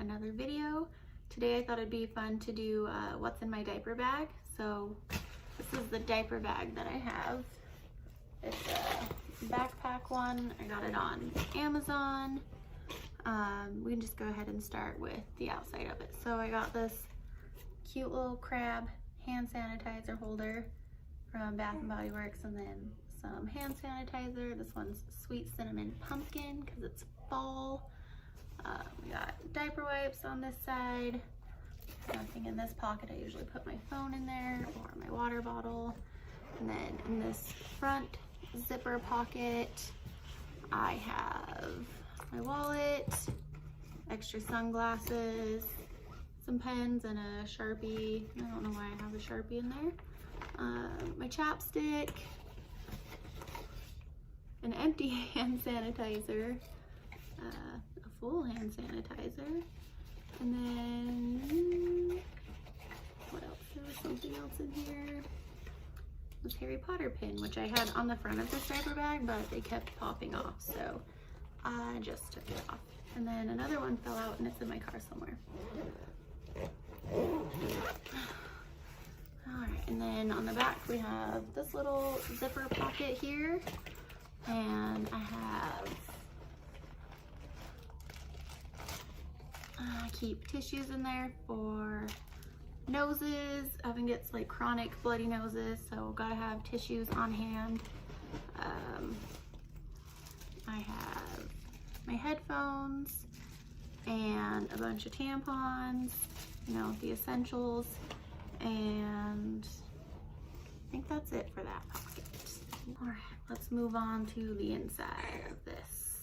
another video. Today I thought it'd be fun to do what's in my diaper bag. So this is the diaper bag that I have. It's a backpack one. I got it on Amazon. We can just go ahead and start with the outside of it. So I got this cute little crab hand sanitizer holder from Bath & Body Works, and then some hand sanitizer. This one's sweet cinnamon pumpkin because it's fall. We got diaper wipes on this side. Nothing in this pocket. I usually put my phone in there or my water bottle. And then in this front zipper pocket, I have my wallet, extra sunglasses, some pens, and a Sharpie. I don't know why I have a Sharpie in there. My chapstick, an empty hand sanitizer, a full hand sanitizer, and then what else? There was something else in here. This Harry Potter pin, which I had on the front of this diaper bag, but they kept popping off, so I just took it off. And then another one fell out and it's in my car somewhere. Alright, and then on the back we have this little zipper pocket here, and I keep tissues in there for noses. Evan gets like chronic bloody noses, so gotta have tissues on hand. I have my headphones and a bunch of tampons, you know, the essentials, and I think that's it for that pocket. All right, let's move on to the inside of this.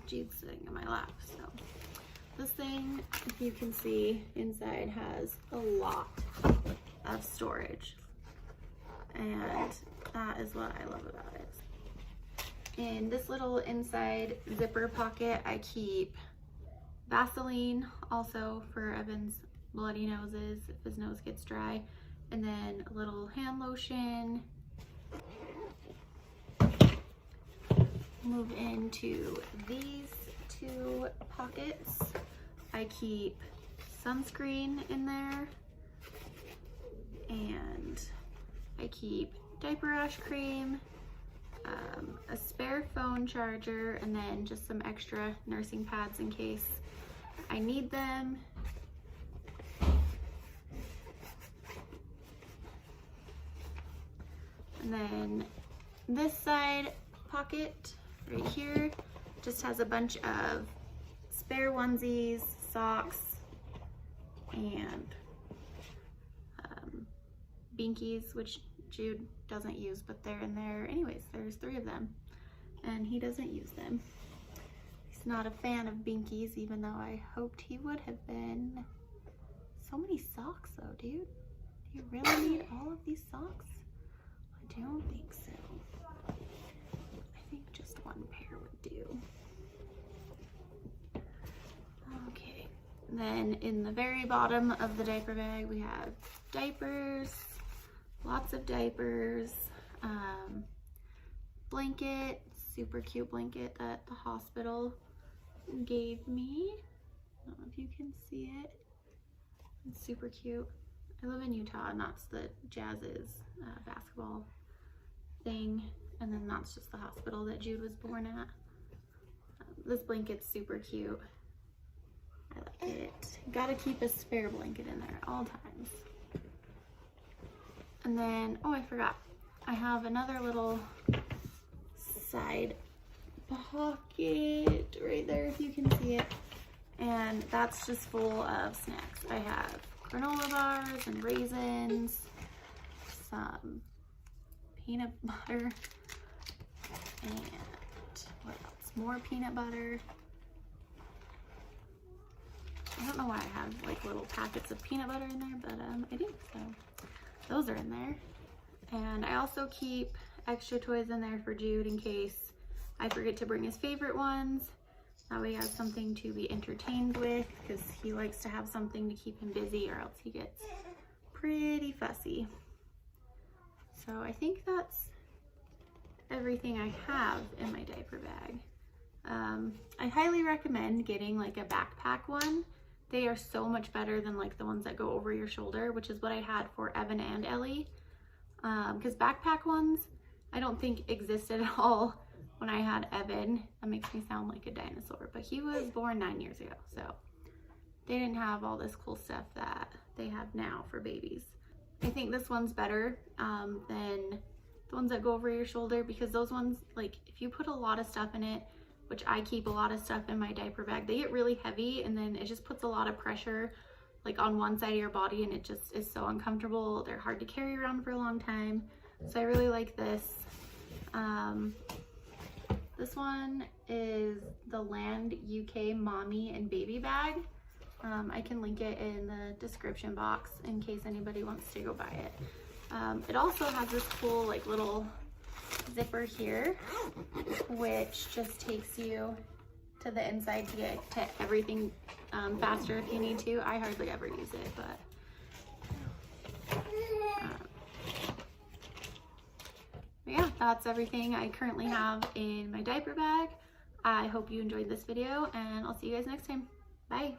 Jude's sitting in my lap, so this thing, if you can see, inside has a lot of storage, and that is what I love about it. In this little inside zipper pocket, I keep Vaseline, also for Evan's bloody noses if his nose gets dry, and then a little hand lotion. Move into these two pockets. I keep sunscreen in there, and I keep diaper rash cream, a spare phone charger, and then just some extra nursing pads in case I need them. And then this side pocket right here just has a bunch of spare onesies, socks, and binkies, which Jude doesn't use, but they're in there anyways. There's 3 of them, and he doesn't use them. He's not a fan of binkies, even though I hoped he would have been. So many socks though, dude. Do you really need all of these socks? I don't think so. I think just 1 pair would do. Okay, and then in the very bottom of the diaper bag we have diapers, lots of diapers, blanket, super cute blanket that the hospital gave me. I don't know if you can see it. It's super cute. I live in Utah, and that's the Jazz's basketball thing, and then that's just the hospital that Jude was born at. This blanket's super cute. I like it. Gotta keep a spare blanket in there at all times. And then, oh, I forgot. I have another little side pocket right there, if you can see it. And that's just full of snacks. I have granola bars and raisins, some peanut butter, and what else? More peanut butter. I don't know why I have like little packets of peanut butter in there, but I do, so those are in there. And I also keep extra toys in there for Jude in case I forget to bring his favorite ones. That way he has something to be entertained with, because he likes to have something to keep him busy, or else he gets pretty fussy. So I think that's everything I have in my diaper bag. I highly recommend getting like a backpack one. They are so much better than like the ones that go over your shoulder, which is what I had for Evan and Ellie. Because backpack ones, I don't think existed at all when I had Evan. That makes me sound like a dinosaur, but he was born 9 years ago, so they didn't have all this cool stuff that they have now for babies. I think this one's better than the ones that go over your shoulder, because those ones, like if you put a lot of stuff in it, which I keep a lot of stuff in my diaper bag, they get really heavy and then it just puts a lot of pressure like on one side of your body, and it just is so uncomfortable. They're hard to carry around for a long time. So I really like this. This one is the Land UK Mommy and Baby Bag. I can link it in the description box in case anybody wants to go buy it. It also has this cool like little zipper here, which just takes you to the inside to get to everything faster if you need to. I hardly ever use it, but yeah, that's everything I currently have in my diaper bag. I hope you enjoyed this video, and I'll see you guys next time. Bye.